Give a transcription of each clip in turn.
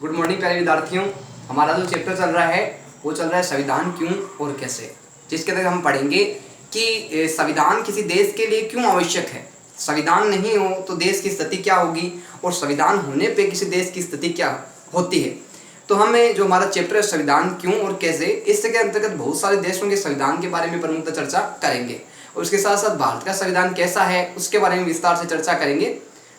Good morning प्यारे विद्यार्थियों। हमारा जो चैप्टर चल रहा है वो चल रहा है संविधान क्यों और कैसे, जिसके अंदर हम पढ़ेंगे कि संविधान किसी देश के लिए क्यों आवश्यक है। संविधान नहीं हो तो देश की स्थिति क्या होगी और संविधान होने पे किसी देश की स्थिति क्या होती है। तो हमें जो हमारा चैप्टर है संविधान क्यों और कैसे, इसके अंतर्गत बहुत सारे देशों के संविधान के बारे में प्रमुखता चर्चा करेंगे और उसके साथ साथ भारत का संविधान कैसा है उसके बारे में विस्तार से चर्चा करेंगे।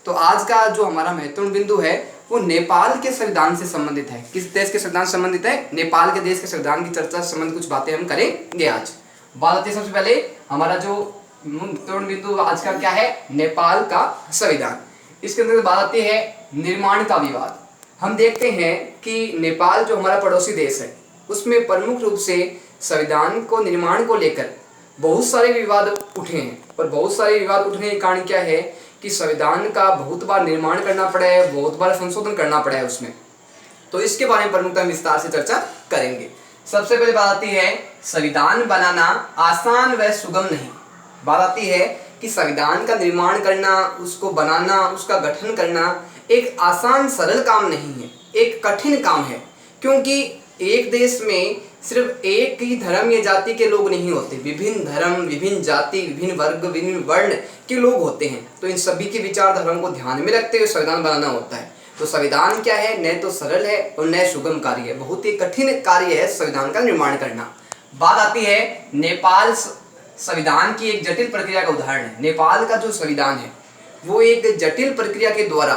तो आज का जो हमारा महत्वपूर्ण बिंदु है वो नेपाल के संविधान से संबंधित है। किस देश के संविधान से संबंधित है? नेपाल के देश के संविधान की चर्चा से संबंधित कुछ बातें हम करेंगे आज। बात आती है सबसे पहले हमारा जो महत्वपूर्ण बिंदु आज का क्या है, नेपाल का संविधान। इसके अंदर बात आती है निर्माण का विवाद। हम देखते हैं कि नेपाल जो हमारा पड़ोसी देश है उसमें प्रमुख रूप से संविधान को निर्माण को लेकर बहुत सारे विवाद उठे हैं और बहुत सारे विवाद उठने के कारण क्या है कि संविधान का बहुत बार निर्माण करना पड़ा है, बहुत बार संशोधन करना पड़ा है उसमें। तो इसके बारे में प्रमुखता विस्तार से चर्चा करेंगे। सबसे पहले बात आती है संविधान बनाना आसान व सुगम नहीं। बात आती है कि संविधान का निर्माण करना, उसको बनाना, उसका गठन करना एक आसान सरल काम नहीं है, एक कठिन काम है। क्योंकि एक देश में सिर्फ एक ही धर्म या जाति के लोग नहीं होते, विभिन्न धर्म, विभिन्न जाति, विभिन्न वर्ग, विभिन्न वर्ण के लोग होते हैं। तो इन सभी के विचारधाराओं को ध्यान में रखते हुए संविधान बनाना होता है। तो संविधान क्या है, न तो सरल है और न सुगम कार्य है, बहुत ही कठिन कार्य है संविधान का निर्माण करना। बात आती है नेपाल संविधान की एक जटिल प्रक्रिया का उदाहरण है। नेपाल का जो संविधान है वो एक जटिल प्रक्रिया के द्वारा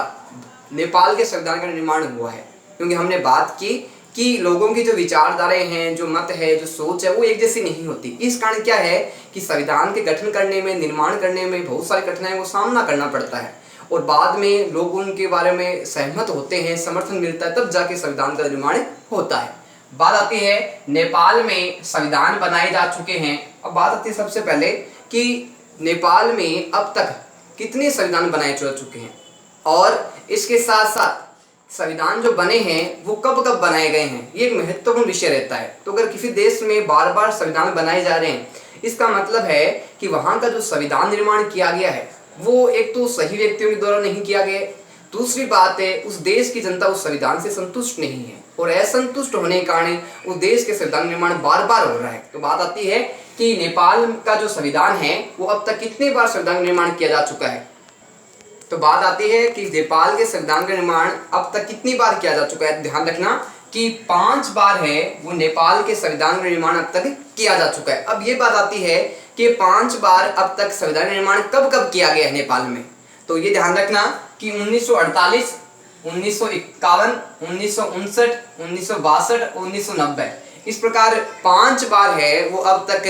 नेपाल के संविधान का निर्माण हुआ है। क्योंकि हमने बात की कि लोगों की जो विचारधाराएं हैं, जो मत है, जो सोच है वो एक जैसी नहीं होती। इस कारण क्या है कि संविधान के गठन करने में, निर्माण करने में बहुत सारी कठिनाइयों का सामना करना पड़ता है और बाद में लोग उनके बारे में सहमत होते हैं, समर्थन मिलता है, तब जाके संविधान का निर्माण होता है। बात आती है नेपाल में संविधान बनाए जा चुके हैं। अब बात आती है सबसे पहले कि नेपाल में अब तक कितने संविधान बनाए जा चुके हैं और इसके साथ साथ संविधान जो बने हैं वो कब कब बनाए गए हैं, ये एक महत्वपूर्ण विषय रहता है। तो अगर किसी देश में बार बार संविधान बनाए जा रहे हैं इसका मतलब है कि वहाँ का जो संविधान निर्माण किया गया है वो एक तो सही व्यक्तियों के द्वारा नहीं किया गया, दूसरी बात है उस देश की जनता उस संविधान से संतुष्ट नहीं है और असंतुष्ट होने के कारण उस देश के संविधान निर्माण बार बार हो रहा है। तो बात आती है कि नेपाल का जो संविधान है वो अब तक कितने बार संविधान निर्माण किया जा चुका है। तो बात आती है कि नेपाल के संविधान का निर्माण अब तक कितनी बार किया जा चुका है। ध्यान रखना कि 5 बार है वो नेपाल के संविधान का निर्माण अब तक किया जा चुका है। अब ये बात आती है कि 5 बार अब तक संविधान निर्माण कब कब किया गया है नेपाल में। तो ये ध्यान रखना कि 1948, 1951, 1959, 1962, 1990 इस प्रकार 5 बार है वो अब तक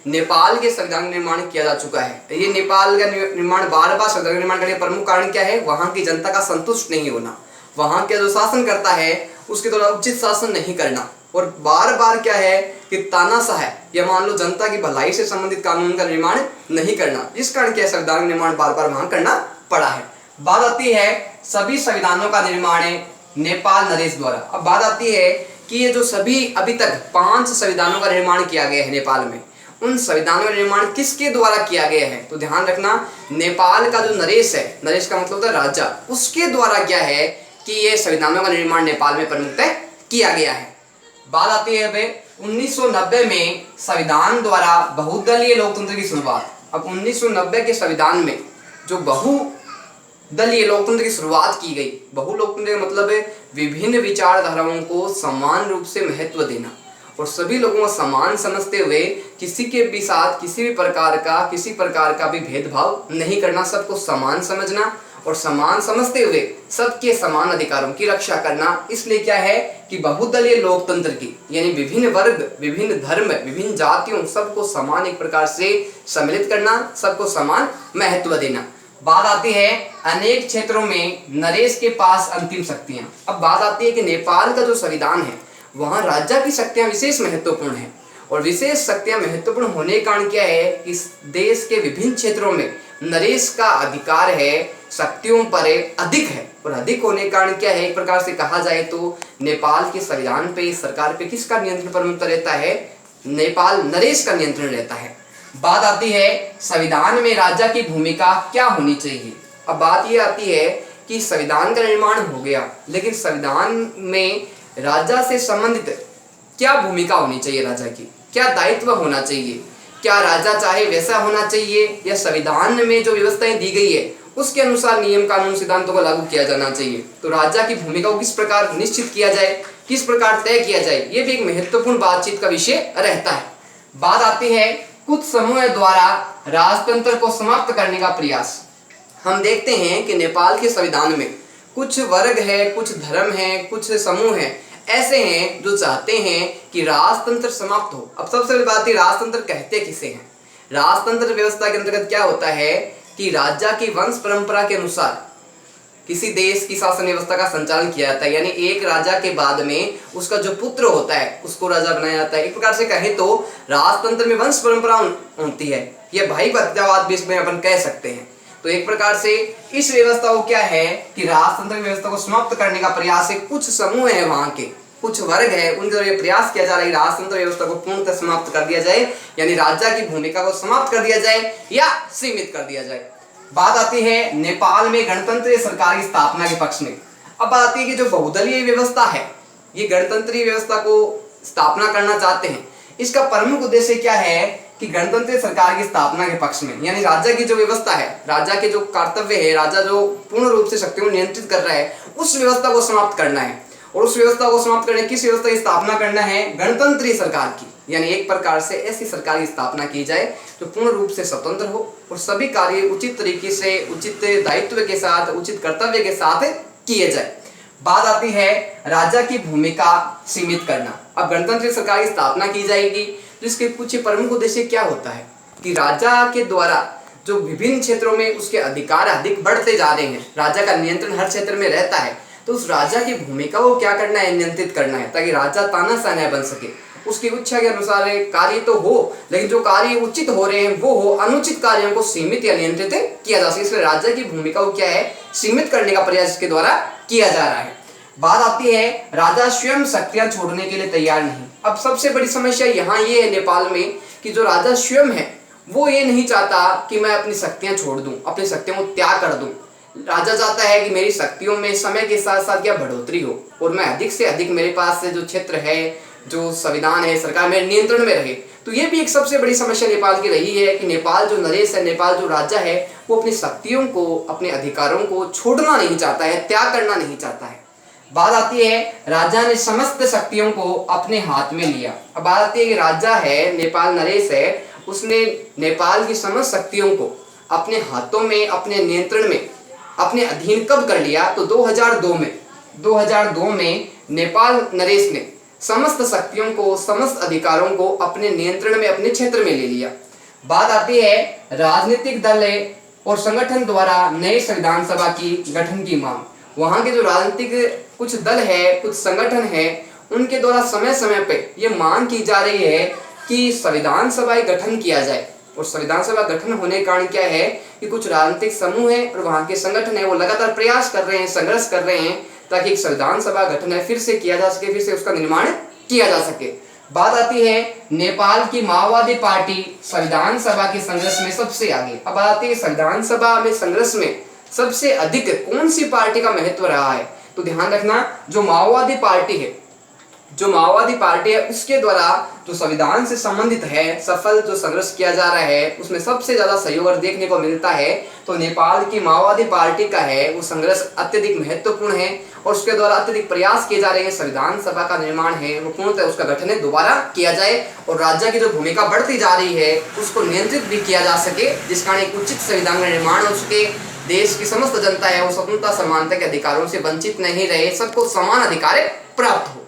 नेपाल के संविधान निर्माण किया जा चुका है। ये नेपाल का निर्माण बार बार संविधान निर्माण करने का प्रमुख कारण क्या है, वहाँ की जनता का संतुष्ट नहीं होना, वहाँ के जो शासन करता है उसके द्वारा उचित शासन नहीं करना और बार बार क्या है कि तानाशाह है या मान लो जनता की भलाई से संबंधित कानून का निर्माण नहीं करना। इस कारण क्या संविधान निर्माण बार बार वहाँ करना पड़ा है। बात आती है सभी संविधानों का निर्माण है नेपाल नरेश द्वारा। अब बात आती है कि ये जो सभी अभी तक 5 संविधानों का निर्माण किया गया है नेपाल में, उन संविधानों का निर्माण किसके द्वारा किया गया है। तो ध्यान रखना नेपाल का जो नरेश है, नरेश का मतलब होता है राजा, उसके द्वारा क्या है कि ये संविधानों का निर्माण नेपाल में प्रमुखतः किया गया है। बात आती है 1990 में संविधान द्वारा बहुदलीय लोकतंत्र की शुरुआत। अब 1990 के संविधान में जो बहुदलीय लोकतंत्र की शुरुआत की गई, बहु लोकतंत्र का मतलब है विभिन्न विचारधाराओं को समान रूप से महत्व देना और सभी लोगों को समान समझते हुए किसी के भी साथ किसी प्रकार का भी भेदभाव नहीं करना, सबको समान समझना और समान समझते हुए सबके समान अधिकारों की रक्षा करना। इसलिए क्या है कि बहुदलीय लोकतंत्र की यानी विभिन्न वर्ग, विभिन्न धर्म, विभिन्न जातियों सबको समान एक प्रकार से सम्मिलित करना, सबको समान महत्व देना। बात आती है अनेक क्षेत्रों में नरेश के पास अंतिम शक्तियां। अब बात आती है कि नेपाल का जो संविधान है वहाँ राज्य की शक्तियां विशेष महत्वपूर्ण है और विशेष शक्तियां महत्वपूर्ण होने के कारण क्या है कि इस देश के विभिन्न क्षेत्रों में नरेश का अधिकार है, शक्तियों पर अधिक है और अधिक होने के कारण क्या है, एक प्रकार से कहा जाए तो नेपाल के संविधान पे, सरकार पे किसका नियंत्रण प्रमुखता रहता है, नेपाल नरेश का नियंत्रण रहता है। बात आती है संविधान में राजा की भूमिका क्या होनी चाहिए। अब बात ये आती है कि संविधान का निर्माण हो गया, लेकिन संविधान में राजा से संबंधित क्या भूमिका होनी चाहिए, राजा की क्या दायित्व होना चाहिए, क्या राजा चाहे वैसा होना चाहिए या संविधान में जो व्यवस्थाएं दी गई है उसके अनुसार नियम कानून सिद्धांतों को लागू किया जाना चाहिए। तो राजा की भूमिका को किस प्रकार निश्चित किया जाए, किस प्रकार तय किया जाए, ये भी एक महत्वपूर्ण बातचीत का विषय रहता है। बात आती है कुछ समूह द्वारा राजतंत्र को समाप्त करने का प्रयास। हम देखते हैं कि नेपाल के संविधान में कुछ वर्ग है, कुछ धर्म है, कुछ समूह है ऐसे हैं जो चाहते हैं कि राजतंत्र समाप्त हो। अब सबसे बड़ी बात है राजतंत्र कहते किसे हैं। राजतंत्र व्यवस्था के अंतर्गत क्या होता है कि राजा की वंश परंपरा के अनुसार किसी देश की शासन व्यवस्था का संचालन किया जाता है, यानी एक राजा के बाद में उसका जो पुत्र होता है उसको राजा बनाया जाता है। एक प्रकार से कहें तो राजतंत्र में वंश परंपरा होती है, यह भाई भतीजावाद भी इसमें अपन कह सकते हैं। तो एक प्रकार से इस व्यवस्था को क्या है कि राजतंत्र व्यवस्था को समाप्त करने का प्रयास है। कुछ समूह है, वहां के कुछ वर्ग है, उनके द्वारा प्रयास किया जा रहा है राजतंत्र व्यवस्था को पूर्णतः समाप्त कर दिया जाए, यानी राजा की भूमिका को समाप्त कर दिया जाए या सीमित कर दिया जाए। बात आती है नेपाल में गणतंत्रीय सरकार की स्थापना के पक्ष में। अब बात आती है कि जो बहुदलीय व्यवस्था है, ये गणतंत्रीय व्यवस्था को स्थापना करना चाहते हैं। इसका प्रमुख उद्देश्य क्या है कि गणतंत्रीय सरकार की स्थापना के पक्ष में, यानी राजा की जो व्यवस्था है, राजा के जो कर्तव्य है, राजा जो पूर्ण रूप से शक्तियों को नियंत्रित कर रहा है, उस व्यवस्था को समाप्त करना है। और उस व्यवस्था को समाप्त करने किस व्यवस्था की स्थापना करना है? गणतंत्रीय सरकार की, यानी एक प्रकार से ऐसी सरकार की स्थापना की जाए जो पूर्ण रूप से स्वतंत्र हो और सभी कार्य उचित तरीके से, उचित दायित्व के साथ, उचित कर्तव्य के साथ किए जाए। बात आती है राजा की भूमिका सीमित करना। अब गणतंत्रीय सरकार की स्थापना की जाएगी तो इसके कुछ प्रमुख उद्देश्य क्या होता है कि राजा के द्वारा जो विभिन्न क्षेत्रों में उसके अधिकार अधिक बढ़ते जा रहे हैं, राजा का नियंत्रण हर क्षेत्र में रहता है, तो उस राजा की भूमिका को क्या करना है? नियंत्रित करना है, ताकि राजा तानाशाह न बन सके। उसकी इच्छा के अनुसार कार्य तो हो, लेकिन जो कार्य उचित हो रहे हैं वो हो, अनुचित कार्यों को सीमित या नियंत्रित किया जा सके। इसलिए राजा की भूमिका को क्या है? सीमित करने का प्रयास इसके द्वारा किया जा रहा है। बात आती है राजा स्वयं शक्तियां छोड़ने के लिए तैयार नहीं। अब सबसे बड़ी समस्या यहाँ ये है नेपाल में कि जो राजा स्वयं है वो ये नहीं चाहता कि मैं अपनी शक्तियां छोड़ दूं, अपनी शक्तियों को त्याग कर दूं। राजा चाहता है कि मेरी शक्तियों में समय के साथ साथ क्या बढ़ोतरी हो और मैं अधिक से अधिक, मेरे पास से जो क्षेत्र है, जो संविधान है, सरकार मेरे नियंत्रण में रहे। तो ये भी एक सबसे बड़ी समस्या नेपाल की रही है कि नेपाल जो नरेश है, नेपाल जो राजा है, वो अपनी शक्तियों को, अपने अधिकारों को छोड़ना नहीं चाहता है, त्याग करना नहीं चाहता है। बात आती है राजा ने समस्त शक्तियों को अपने हाथ में लिया। अब बात आती है कि राजा है, नेपाल नरेश है, उसने नेपाल की समस्त शक्तियों को अपने हाथों में, अपने नियंत्रण में, अपने अधीन कब कर लिया? तो 2002 में नेपाल नरेश ने समस्त शक्तियों को, समस्त अधिकारों को अपने नियंत्रण में, अपने क्षेत्र में ले लिया। बात आती है राजनीतिक दल और संगठन द्वारा नए संविधान सभा की गठन की मांग। वहां के जो राजनीतिक कुछ दल है, कुछ संगठन है, उनके द्वारा समय समय पे ये मांग की जा रही है कि संविधान सभा गठन किया जाए। और संविधान सभा गठन होने के कारण क्या है कि कुछ राजनीतिक समूह है और वहां के संगठन है, वो लगातार प्रयास कर रहे हैं, संघर्ष कर रहे हैं ताकि एक संविधान सभा गठन है फिर से किया जा सके, फिर से उसका निर्माण किया जा सके। बात आती है नेपाल की माओवादी पार्टी संविधान सभा के संघर्ष में सबसे आगे। अब आती है संविधान सभा में संघर्ष में सबसे अधिक कौन सी पार्टी का महत्व रहा है? तो ध्यान रखना, जो माओवादी पार्टी है, जो माओवादी पार्टी है उसके द्वारा जो संविधान से संबंधित है सफल जो संघर्ष किया जा रहा है, उसमें सबसे ज्यादा सहयोग देखने को मिलता है तो नेपाल की माओवादी पार्टी का है। वो संघर्ष अत्यधिक महत्वपूर्ण है और उसके द्वारा अत्यधिक प्रयास किए जा रहे हैं। संविधान सभा का निर्माण है वो पूर्णतः उसका गठन दोबारा किया जाए और राज्य की जो भूमिका बढ़ती जा रही है उसको नियंत्रित भी किया जा सके, जिस कारण एक उचित संविधान का निर्माण हो सके। देश की समस्त जनता है वो स्वतंत्रता समानता के अधिकारों से वंचित नहीं रहे, सबको समान अधिकार प्राप्त हो।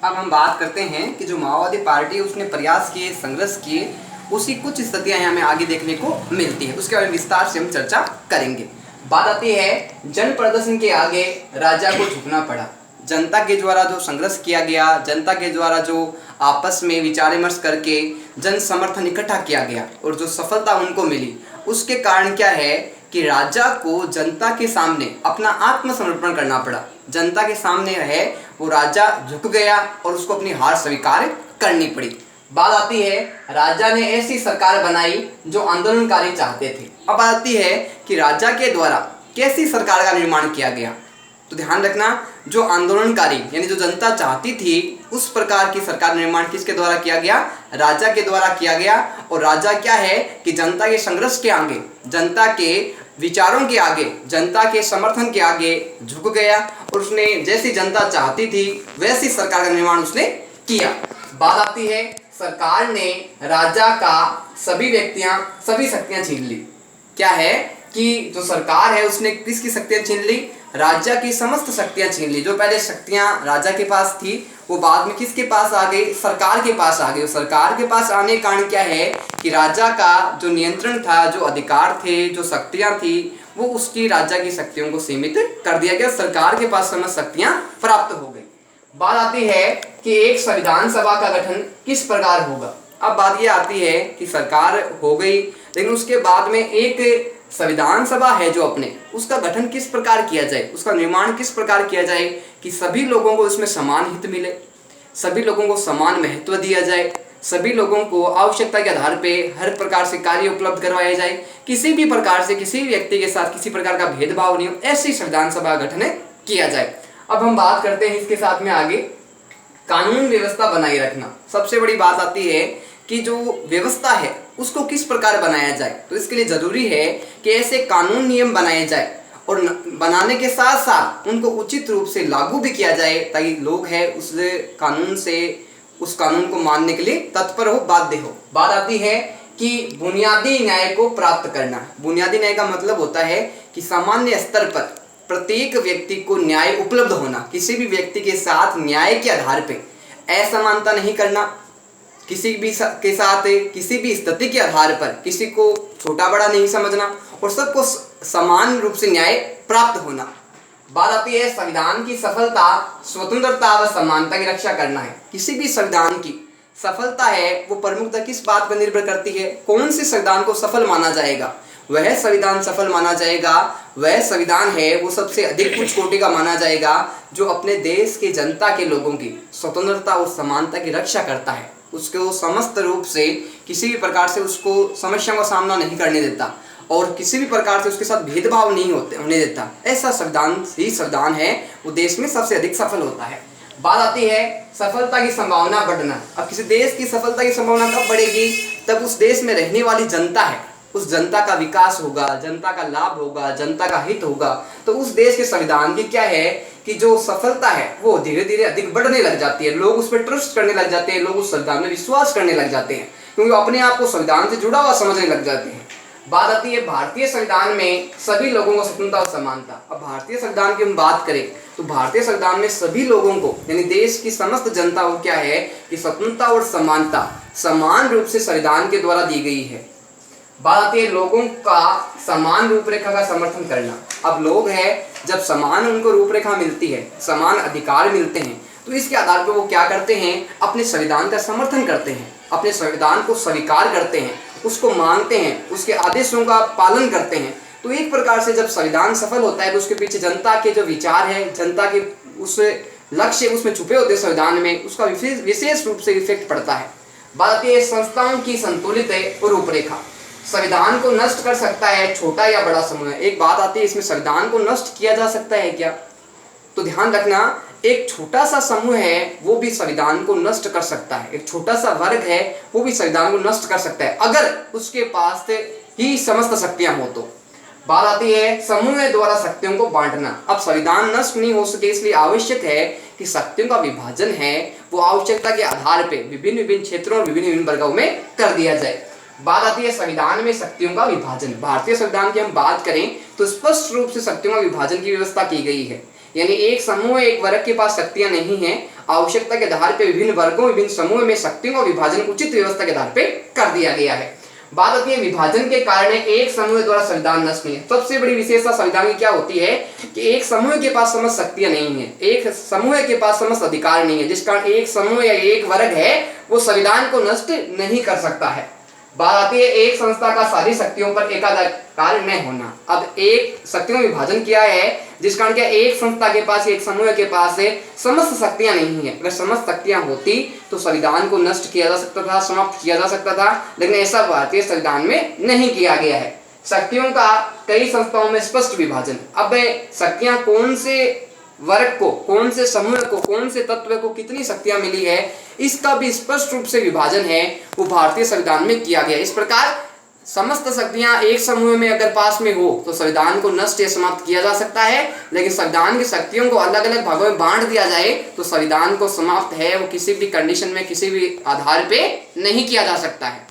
अब हम बात करते हैं कि जो माओवादी पार्टी उसने प्रयास किए, संघर्ष किए, उसी कुछ स्थितियां हमें आगे देखने को मिलती है, उसके बारे में विस्तार से हम चर्चा करेंगे। बात आती है जन प्रदर्शन के आगे राजा को झुकना पड़ा। जनता के द्वारा जो संघर्ष किया गया, जनता के द्वारा जो आपस में विचार विमर्श करके जन समर्थन इकट्ठा किया गया और जो सफलता उनको मिली, उसके कारण क्या है कि राजा को जनता के सामने अपना आत्मसमर्पण करना पड़ा। जनता के सामने रहे वो राजा झुक गया और उसको अपनी हार स्वीकार करनी पड़ी। बात आती है राजा ने ऐसी सरकार बनाई जो आंदोलनकारी चाहते थे। अब आती है कि राजा के द्वारा कैसी सरकार का निर्माण किया गया? तो ध्यान रखना, जो आंदोलनकारी यानी जो जनता चाहती थी उस प्रकार की सरकार निर्माण किसके द्वारा किया गया? राजा के द्वारा किया गया। और राजा क्या है कि जनता के संघर्ष के आगे, जनता के विचारों के आगे, जनता के समर्थन के आगे झुक गया और उसने जैसी जनता चाहती थी वैसी सरकार का निर्माण उसने किया। बात आती है, सरकार ने राजा का सभी शक्तियां छीन ली। क्या है कि जो सरकार है उसने किसकी शक्तियां छीन ली? राजा की समस्त शक्तियां छीन ली। जो पहले शक्तियां राजा के पास थी वो बाद में किसके पास आ गई? सरकार के पास आ गई। सरकार के पास आने का कारण क्या है कि राजा का जो नियंत्रण था, जो अधिकार थे, जो शक्तियां थी, वो उसकी राजा की शक्तियों को सीमित कर दिया गया। सरकार के पास समस्त शक्तियां प्राप्त हो गई। बात आती है कि एक संविधान सभा का गठन किस प्रकार होगा। अब बात ये आती है कि सरकार हो गई, लेकिन उसके बाद में एक संविधान सभा है जो अपने, उसका गठन किस प्रकार किया जाए, उसका निर्माण किस प्रकार किया जाए कि सभी लोगों को उसमें समान हित मिले, सभी लोगों को समान महत्व दिया जाए, सभी लोगों को आवश्यकता के आधार पे हर प्रकार से कार्य उपलब्ध करवाया जाए, किसी भी प्रकार से किसी भी व्यक्ति के साथ किसी प्रकार का भेदभाव नहीं हो, ऐसी संविधान सभा का गठन किया जाए। अब हम बात करते हैं इसके साथ में आगे कानून व्यवस्था बनाए रखना। सबसे बड़ी बात आती है कि जो व्यवस्था है उसको किस प्रकार बनाया जाए। तो इसके लिए जरूरी है कि ऐसे कानून नियम बनाए जाए और बनाने के साथ साथ उनको उचित रूप से लागू भी किया जाए ताकि लोग हैं उस कानून को मानने के लिए तत्पर हो, बाध्य हो। बात आती है कि बुनियादी न्याय को प्राप्त करना। बुनियादी न्याय का मतलब होता है कि सामान्य स्तर पर प्रत्येक व्यक्ति को न्याय उपलब्ध होना। किसी भी व्यक्ति के साथ न्याय के आधार पे असमानता नहीं करना, किसी भी के साथ किसी भी स्थिति के आधार पर किसी को छोटा बड़ा नहीं समझना और सबको समान रूप से न्याय प्राप्त होना। बात आती है संविधान की सफलता, स्वतंत्रता व समानता की रक्षा करना है। किसी भी संविधान की सफलता है वो प्रमुखतः किस बात पर निर्भर करती है? कौन से संविधान को सफल माना जाएगा? वह संविधान सफल माना जाएगा, वह संविधान है वो सबसे अधिक उच्च कोटि का माना जाएगा जो अपने देश के जनता के लोगों की स्वतंत्रता और समानता की रक्षा करता है, उसको समस्त रूप से किसी भी प्रकार से उसको समस्याओं का सामना नहीं करने देता और किसी भी प्रकार से उसके साथ भेदभाव नहीं होने देता। ऐसा संविधान है वो देश में सबसे अधिक सफल होता है। बात आती है सफलता की संभावना बढ़ना। अब किसी देश की सफलता की संभावना कब बढ़ेगी? तब उस देश में रहने वाली जनता है, उस जनता का विकास होगा, जनता का लाभ होगा, जनता का हित होगा। तो उस देश के संविधान की क्या है कि जो सफलता है वो धीरे धीरे अधिक बढ़ने लग जाती है। लोग उस पर ट्रस्ट करने लग जाते हैं, लोग उस संविधान में विश्वास करने लग जाते हैं क्योंकि वो अपने आप को संविधान से जुड़ा हुआ समझने लग जाते हैं। बात आती है भारतीय संविधान में सभी लोगों को स्वतंत्रता और समानता। अब भारतीय संविधान की हम बात करें तो भारतीय संविधान में सभी लोगों को यानी देश की समस्त जनता को क्या है कि स्वतंत्रता और समानता समान रूप से संविधान के द्वारा दी गई है। बात आती है लोगों का समान रूपरेखा का समर्थन करना। अब लोग हैं जब समान उनको रूपरेखा मिलती है, समान अधिकार मिलते हैं, तो इसके आधार पर वो क्या करते हैं? अपने संविधान का समर्थन करते हैं, अपने संविधान को स्वीकार करते हैं, उसको मानते हैं, उसके आदेशों का पालन करते हैं। तो एक प्रकार से जब संविधान सफल होता है तो उसके पीछे जनता के जो विचार है, जनता के उस लक्ष्य उसमें छुपे होते हैं संविधान में, उसका विशेष रूप से इफेक्ट पड़ता है। बात आती है संस्थाओं की संतुलित रूपरेखा। संविधान को नष्ट कर सकता है छोटा या बड़ा समूह। एक बात आती है इसमें संविधान को नष्ट किया जा सकता है क्या? तो ध्यान रखना, एक छोटा सा समूह है वो भी संविधान को नष्ट कर सकता है, एक छोटा सा वर्ग है वो भी संविधान को नष्ट कर सकता है अगर उसके पास ही समस्त शक्तियां हो तो। बात आती है समूह द्वारा शक्तियों को बांटना। अब संविधान नष्ट नहीं हो सके इसलिए आवश्यक है कि शक्तियों का विभाजन है वो आवश्यकता के आधार पर विभिन्न क्षेत्रों और विभिन्न वर्गों में कर दिया जाए। बात आती है संविधान में शक्तियों का विभाजन। भारतीय संविधान की हम बात करें तो स्पष्ट रूप से शक्तियों का विभाजन की व्यवस्था की गई है, यानी एक समूह एक वर्ग के पास शक्तियां नहीं हैं, आवश्यकता के आधार पर विभिन्न वर्गों विभिन्न समूह में शक्तियों का विभाजन उचित व्यवस्था के आधार पर कर दिया गया है। बात आती है विभाजन के कारण एक समूह द्वारा संविधान नष्ट नहीं है। सबसे बड़ी विशेषता संविधान की क्या होती है कि एक समूह के पास समस्त शक्तियां नहीं है, एक समूह के पास समस्त अधिकार नहीं है, जिस कारण एक समूह या एक वर्ग है वो संविधान को नष्ट नहीं कर सकता है। बात आती है एक संस्था का सारी शक्तियों पर एकाधिकार न होना। अब एक शक्तियों का विभाजन किया है जिस कारण क्या एक संस्था के पास एक समूह के पास समस्त शक्तियां नहीं है। अगर समस्त शक्तियां होती तो संविधान को नष्ट किया जा सकता था, समाप्त किया जा सकता था, लेकिन ऐसा भारतीय संविधान में नहीं किया गया है। शक्तियों का कई संस्थाओं में स्पष्ट विभाजन। अब शक्तियां कौन से वर्ग को, कौन से समूह को, कौन से तत्व को कितनी शक्तियां मिली है, इसका भी स्पष्ट रूप से विभाजन है वो भारतीय संविधान में किया गया। इस प्रकार समस्त शक्तियां एक समूह में अगर पास में हो तो संविधान को नष्ट या समाप्त किया जा सकता है, लेकिन संविधान की शक्तियों को अलग अलग भागों में बांट दिया जाए तो संविधान को समाप्त है वो किसी भी कंडीशन में, किसी भी आधार पे नहीं किया जा सकता है।